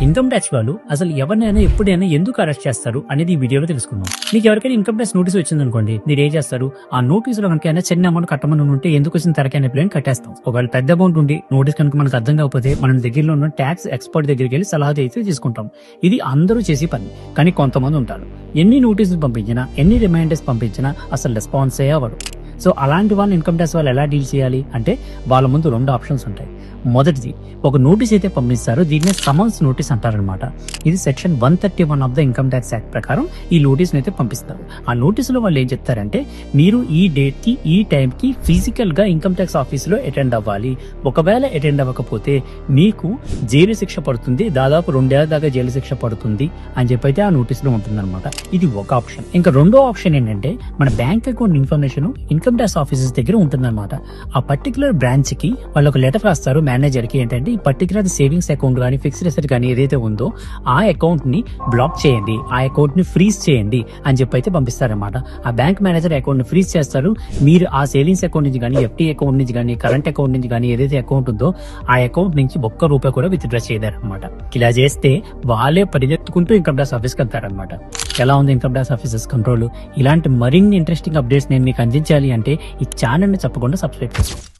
Income tax వాళ్ళు అసలు ఎవరినైనా ఎప్పుడైనా ఎందుకు అరెస్ట్ చేస్తారు అనేది ఈ వీడియోలో తెలుసుకుందాం. మీకు ఎవరికైనా ఇన్కమ్ ట్యాక్స్ నోటీస్ వచ్చిందనుకోండి, మీరు ఏం చేస్తారు? ఆ నోటీస్ లో కనుక చిన్న అమౌంట్ కట్టమని ఉంటే ఎందుకు వచ్చిన తరకైన ప్లేన్ కట్టేస్తాం. ఒకవేళ పెద్ద అమౌంట్ ఉండి నోటీస్ కనుక మనకు అర్థం కాకపోతే మనం దగ్గరలో ఉన్న ట్యాక్స్ ఎక్స్పర్ట్ దగ్గరికి వెళ్ళి సలహా అయితే తీసుకుంటాం. ఇది అందరూ చేసే పని. కానీ కొంతమంది ఉంటారు, ఎన్ని నోటీసులు పంపించినా ఎన్ని రిమైండర్స్ పంపించినా అసలు రెస్పాన్సే అవ్వడు. సో అలాంటి వాళ్ళు ఇన్కమ్ ట్యాక్స్ వాళ్ళు ఎలా డీల్ చేయాలి అంటే, వాళ్ళ ముందు 2 ఆప్షన్స్ ఉంటాయి. మొదటిది, ఒక నోటీస్ అయితే పంపిస్తారో దీన్నే సమన్స్ నోటీస్ అంటారనమాట. ఇది section 131 of the income tax act ప్రకారం ఈ నోటీస్ అయితే పంపిస్తారు. ఆ నోటీసులో వాళ్ళు ఏం చెప్తారంటే, మీరు ఈ డేట్ కి ఈ టైం కి ఫిజికల్ గా ఇన్కమ్ ట్యాక్స్ ఆఫీస్ లో అటెండ్ అవ్వాలి. ఒకవేళ అటెండ్ అవ్వకపోతే మీకు జైలు శిక్ష పడుతుంది, దాదాపు 2 ఏళ్ల దాకా జైలు శిక్ష పడుతుంది అని చెప్పైతే ఆ నోటీస్ లో ఉంటుందన్నమాట. ఇది ఒక ఆప్షన్. ఇంకా రెండో ఆప్షన్ ఏంటంటే, మన bank account information income tax offices దగ్గర ఉంటుందన్నమాట. ఆ పర్టికులర్ బ్రాంచ్ కి వాళ్ళు ఒక లెటర్ రాస్తారు మేనేజర్ కి, ఏంటంటే ఈ పర్టికులర్ సేవింగ్స్ అకౌంట్ కానీ ఫిక్స్డ్ అసెట్ కానీ ఏదైతే ఉందో ఆ అకౌంట్ ని బ్లాక్ చేయండి, ఆ అకౌంట్ ని ఫ్రీజ్ చేయండి అని చెప్పి అయితే పంపిస్తారనమాట. ఆ బ్యాంక్ మేనేజర్ అకౌంట్ ని ఫ్రీజ్ చేస్తారు. మీరు ఆ సేవింగ్స్ అకౌంట్ నుంచి కానీ, ఎఫ్టీ అకౌంట్ నుంచి కానీ, కరెంట్ అకౌంట్ నుంచి కానీ ఏదైతే అకౌంట్ ఉందో ఆ అకౌంట్ నుంచి ₹1 కూడా విత్డ్రా చేయలేరన్నమాట. ఇలా చేస్తే వాళ్ళే పరిగెత్తుకుంటూ ఇన్కమ్ ట్యాక్స్ ఆఫీస్కి వెళ్తారనమాట. ఎలా ఉంది ఇన్కమ్ ట్యాక్స్ ఆఫీసర్స్ కంట్రోల్? ఇలాంటి మరిన్ని ఇంట్రెస్టింగ్ అప్డేట్స్ నేను మీకు అందించాలి అంటే ఈ ఛానల్ ని తప్పకుండా సబ్స్క్రైబ్ చేసుకోండి.